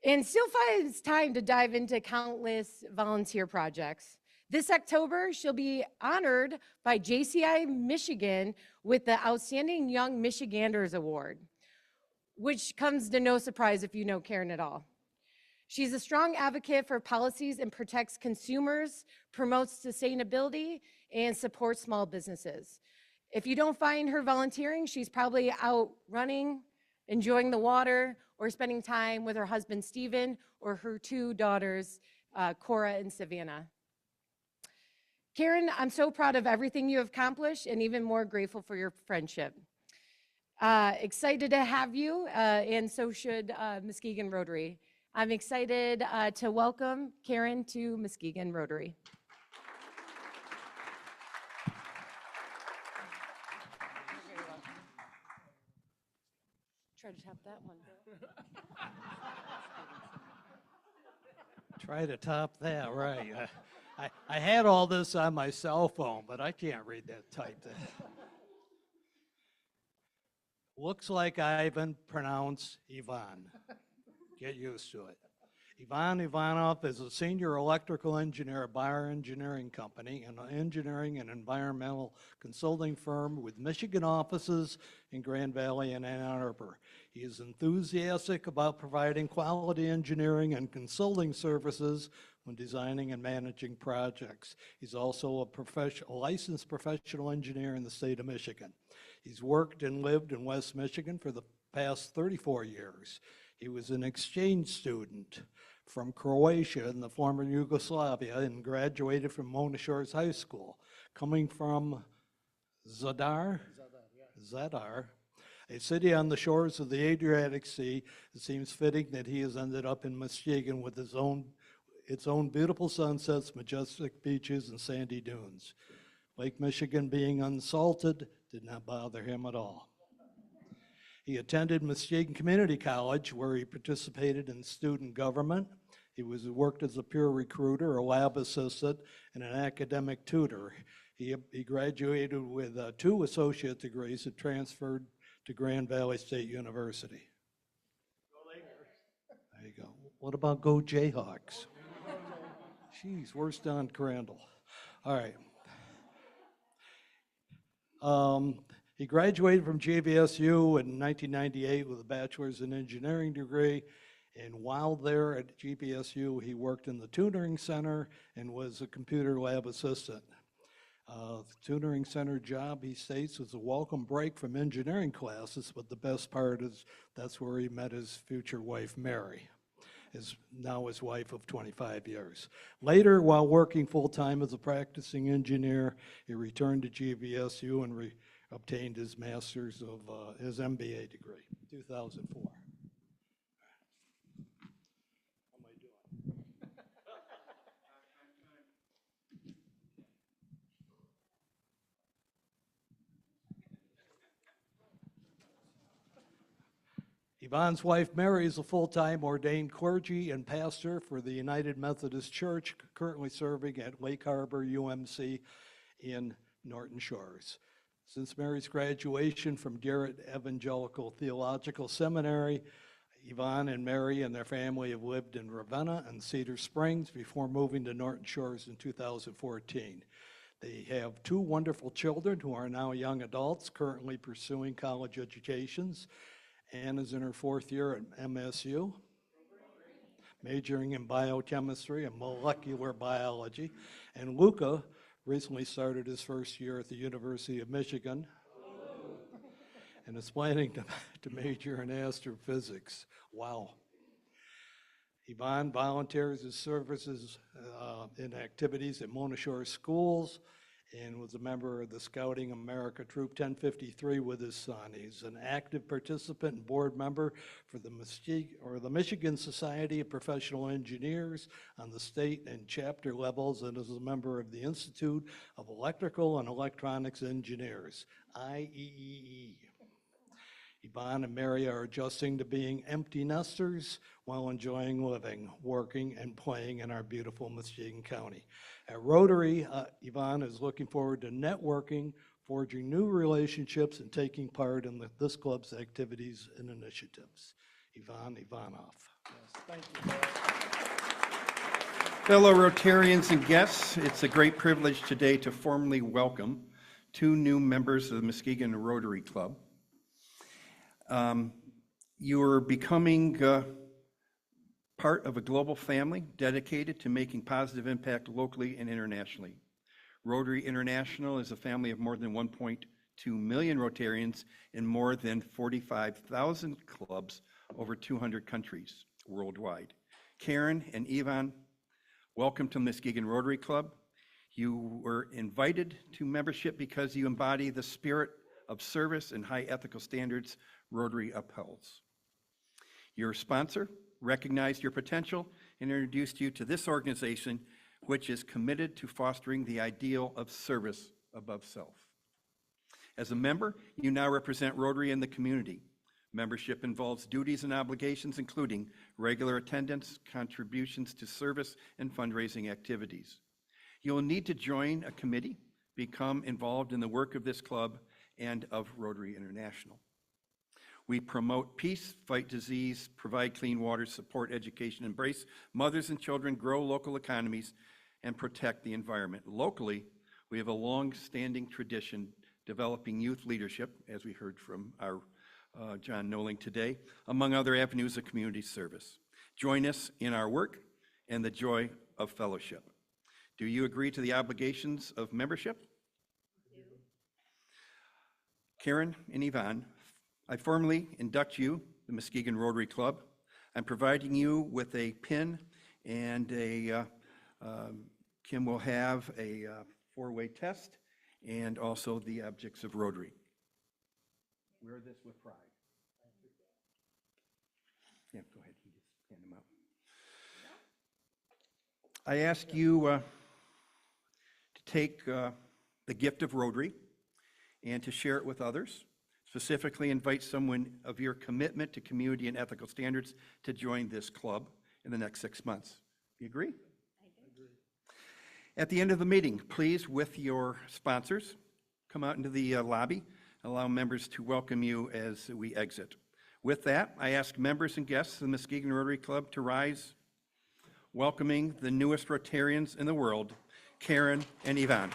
S3: And still finds time to dive into countless volunteer projects. This October, she'll be honored by JCI Michigan with the Outstanding Young Michiganders Award, which comes to no surprise if you know Karen at all. She's a strong advocate for policies and protects consumers, promotes sustainability, and supports small businesses. If you don't find her volunteering, she's probably out running, enjoying the water, or spending time with her husband, Stephen, or her two daughters, Cora and Savannah. Karen, I'm so proud of everything you have accomplished and even more grateful for your friendship. Excited to have you, and so should Muskegon Rotary. I'm excited to welcome Karen to Muskegon Rotary. Try to top that one.
S2: Try to top that, right. I had all this on my cell phone, but I can't read that type. Looks like Ivan pronounced Ivan. Get used to it. Ivan Ivanov is a senior electrical engineer at Bayer Engineering Company, an engineering and environmental consulting firm with Michigan offices in Grand Valley and Ann Arbor. He is enthusiastic about providing quality engineering and consulting services when designing and managing projects. He's also a licensed professional engineer in the state of Michigan. He's worked and lived in West Michigan for the past 34 years. He was an exchange student from Croatia in the former Yugoslavia and graduated from Mona Shores High School. Coming from Zadar, a city on the shores of the Adriatic Sea, it seems fitting that he has ended up in Muskegon with its own beautiful sunsets, majestic beaches, and sandy dunes. Lake Michigan being unsalted did not bother him at all. He attended Muskegon Community College, where he participated in student government. He worked as a peer recruiter, a lab assistant, and an academic tutor. He graduated with 2 associate degrees and transferred to Grand Valley State University. There you go. What about go Jayhawks? Jeez, where's Don Crandall? All right. He graduated from JVSU in 1998 with a bachelor's in engineering degree, and while there at JVSU, he worked in the tutoring center and was a computer lab assistant. The tutoring center job, he states, was a welcome break from engineering classes, but the best part is that's where he met his future wife, Mary, now his wife of 25 years. Later, while working full-time as a practicing engineer, he returned to GVSU and obtained his master's of his MBA degree, 2004. How am I doing? Yvonne's wife, Mary, is a full-time ordained clergy and pastor for the United Methodist Church, currently serving at Lake Harbor UMC in Norton Shores. Since Mary's graduation from Garrett Evangelical Theological Seminary, Yvonne and Mary and their family have lived in Ravenna and Cedar Springs before moving to Norton Shores in 2014. They have 2 wonderful children who are now young adults, currently pursuing college educations. Anne is in her 4th year at MSU, majoring in biochemistry and molecular biology. And Luca recently started his 1st year at the University of Michigan and is planning to major in astrophysics. Wow. Yvonne volunteers his services in activities at Mona Shores schools and was a member of the Scouting America Troop 1053 with his son. He's an active participant and board member for the Michigan Society of Professional Engineers on the state and chapter levels, and is a member of the Institute of Electrical and Electronics Engineers, IEEE. Yvonne and Mary are adjusting to being empty nesters while enjoying living, working, and playing in our beautiful Muskegon County. At Rotary, Yvonne is looking forward to networking, forging new relationships, and taking part in this club's activities and initiatives. Yvonne Ivanoff. Yes, thank you.
S1: Fellow Rotarians and guests, it's a great privilege today to formally welcome 2 new members of the Muskegon Rotary Club. You're becoming part of a global family dedicated to making positive impact locally and internationally. Rotary International is a family of more than 1.2 million Rotarians in more than 45,000 clubs over 200 countries worldwide. Karen and Yvonne, welcome to Muskegon Rotary Club. You were invited to membership because you embody the spirit of service and high ethical standards Rotary upholds. Your sponsor recognized your potential and introduced you to this organization, which is committed to fostering the ideal of service above self. As a member, you now represent Rotary in the community. Membership involves duties and obligations, including regular attendance, contributions to service, and fundraising activities. You'll need to join a committee, become involved in the work of this club and of Rotary International. We promote peace, fight disease, provide clean water, support education, embrace mothers and children, grow local economies, and protect the environment. Locally, we have a long-standing tradition developing youth leadership, as we heard from our John Noling today, among other avenues of community service. Join us in our work and the joy of fellowship. Do you agree to the obligations of membership? Karen and Yvonne, I formally induct you, the Muskegon Rotary Club. I'm providing you with a pin and Kim will have a 4-way test and also the objects of Rotary. Wear this with pride. Yeah, go ahead, you just hand them out. I ask you to take the gift of Rotary and to share it with others. Specifically, invite someone of your commitment to community and ethical standards to join this club in the next 6 months. You agree? I do. At the end of the meeting, please, with your sponsors, come out into the lobby. Allow members to welcome you as we exit. With that, I ask members and guests of the Muskegon Rotary Club to rise, welcoming the newest Rotarians in the world, Karen and Yvonne.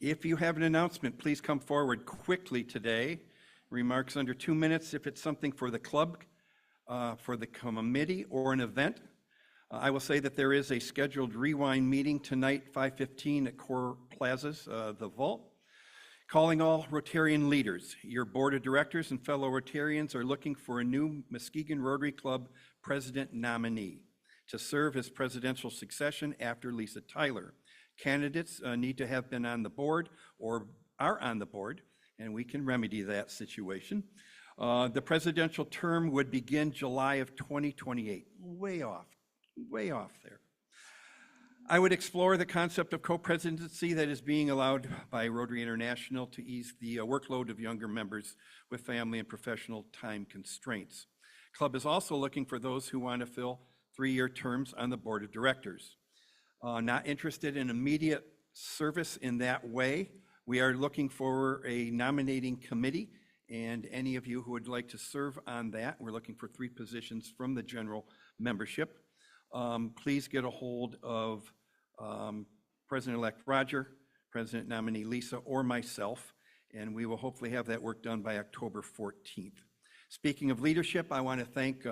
S1: If you have an announcement, please come forward quickly today. Remarks under 2 minutes if it's something for the club, for the committee, or an event. I will say that there is a scheduled rewind meeting tonight, 5:15 at Core Plazas, the Vault. Calling all Rotarian leaders. Your board of directors and fellow Rotarians are looking for a new Muskegon Rotary Club president nominee to serve as presidential succession after Lisa Tyler. Candidates need to have been on the board or are on the board, and we can remedy that situation. The presidential term would begin July of 2028. Way off there. I would explore the concept of co-presidency that is being allowed by Rotary International to ease the workload of younger members with family and professional time constraints. Club is also looking for those who want to fill 3-year terms on the board of directors. Not interested in immediate service in that way. We are looking for a nominating committee, and any of you who would like to serve on that, we're looking for 3 positions from the general membership. Please get a hold of President-elect Roger, President nominee Lisa, or myself, and we will hopefully have that work done by October 14th. Speaking of leadership, I want to thank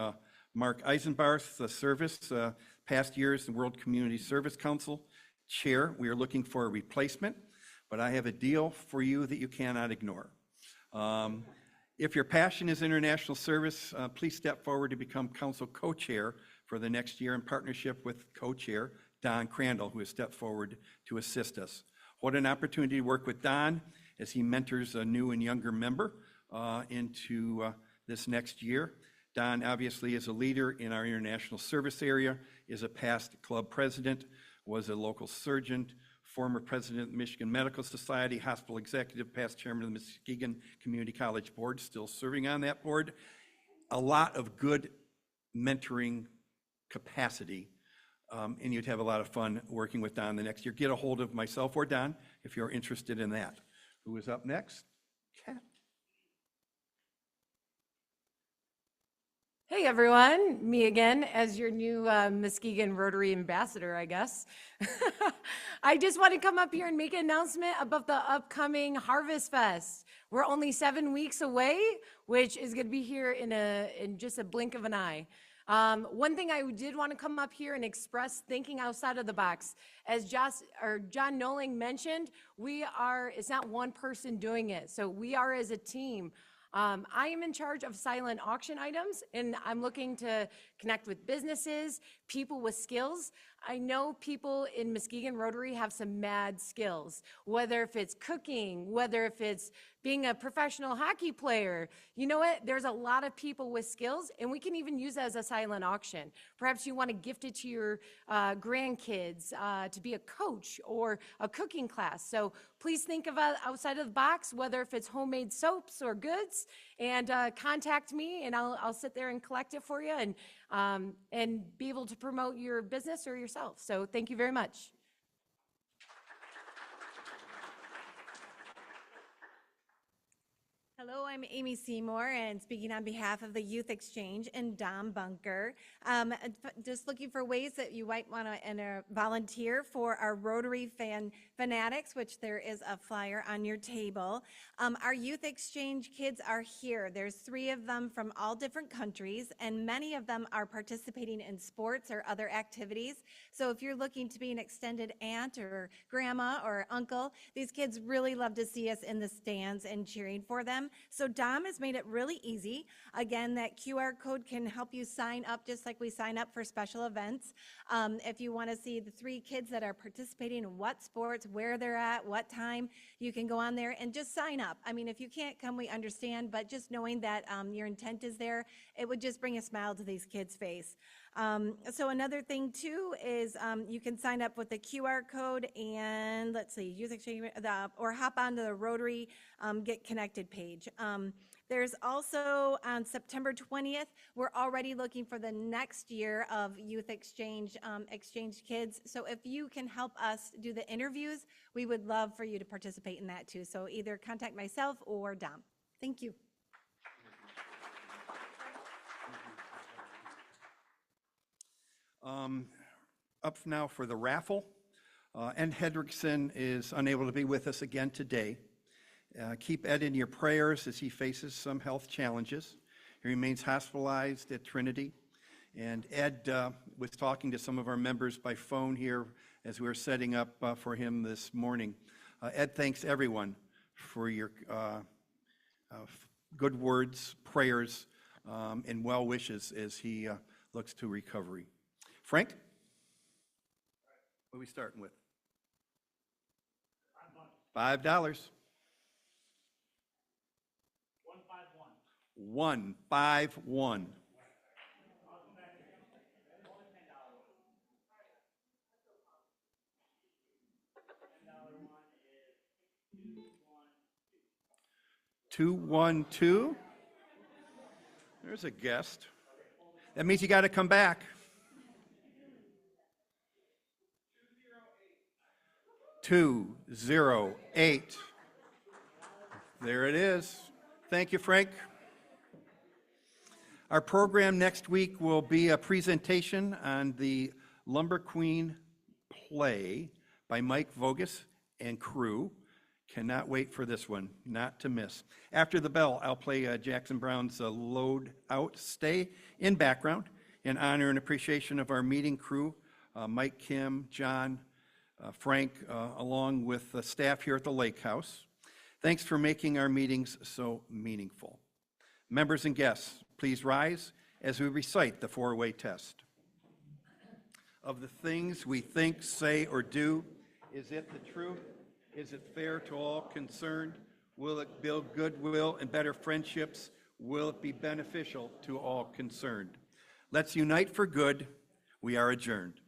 S1: Mark Eisenbarth, the service, past years, the World Community Service Council chair. We are looking for a replacement. but I have a deal for you that you cannot ignore. If your passion is international service, please step forward to become council co-chair for the next year in partnership with co-chair Don Crandall, who has stepped forward to assist us. What an opportunity to work with Don as he mentors a new and younger member into this next year. Don obviously is a leader in our international service area, is a past club president, was a local surgeon, former president of the Michigan Medical Society, hospital executive, past chairman of the Muskegon Community College Board, still serving on that board. A lot of good mentoring capacity, and you'd have a lot of fun working with Don the next year. Get a hold of myself or Don if you're interested in that. Who is up next? Kat.
S3: Hey everyone, me again as your new Muskegon Rotary Ambassador, I guess. I just want to come up here and make an announcement about the upcoming Harvest Fest. We're only 7 weeks away, which is going to be here in just a blink of an eye. One thing I did want to come up here and express thinking outside of the box. As John Noling mentioned, it's not one person doing it. So we are as a team. I am in charge of silent auction items, and I'm looking to connect with businesses, people with skills. I know people in Muskegon Rotary have some mad skills, whether if it's cooking, whether if it's being a professional hockey player. You know what? There's a lot of people with skills, and we can even use that as a silent auction. Perhaps you want to gift it to your grandkids to be a coach or a cooking class. So please think of outside of the box, whether if it's homemade soaps or goods, and contact me, and I'll sit there and collect it for you and be able to promote your business or yourself. So thank you very much.
S21: Hello, I'm Amy Seymour, and speaking on behalf of the Youth Exchange and Dom Bunker. Just looking for ways that you might want to volunteer for our Rotary Fanatics, which there is a flyer on your table. Our Youth Exchange kids are here. There's 3 of them from all different countries, and many of them are participating in sports or other activities. So if you're looking to be an extended aunt or grandma or uncle, these kids really love to see us in the stands and cheering for them. So Dom has made it really easy. Again, that QR code can help you sign up just like we sign up for special events. If you want to see the 3 kids that are participating in what sports, where they're at, what time, you can go on there and just sign up. I mean, if you can't come, we understand, but just knowing that your intent is there, it would just bring a smile to these kids' face. So another thing too is you can sign up with the QR code and let's see, Youth Exchange, or hop onto the Rotary Get Connected page. There's also on September 20th, we're already looking for the next year of Youth Exchange exchange kids. So if you can help us do the interviews, we would love for you to participate in that too. So either contact myself or Dom. Thank you.
S1: Up now for the raffle. Ed Hendrickson is unable to be with us again today. Keep Ed in your prayers as he faces some health challenges. He remains hospitalized at Trinity. And Ed was talking to some of our members by phone here as we were setting up for him this morning. Ed thanks everyone for your good words, prayers, and well wishes as he looks to recovery. Frank? What are we starting with? $5. 151. 212. There's a guest. That means you got to come back. 208. There it is. Thank you, Frank. Our program next week will be a presentation on the Lumber Queen play by Mike Vogus and crew. Cannot wait for this one, not to miss. After the bell, I'll play Jackson Brown's Load Out. Stay in background in honor and appreciation of our meeting crew, Mike, Kim, John, Frank, along with the staff here at the Lake House. Thanks for making our meetings so meaningful. Members and guests, please rise as we recite the four-way test. Of the things we think, say, or do, is it the truth? Is it fair to all concerned? Will it build goodwill and better friendships? Will it be beneficial to all concerned? Let's unite for good. We are adjourned.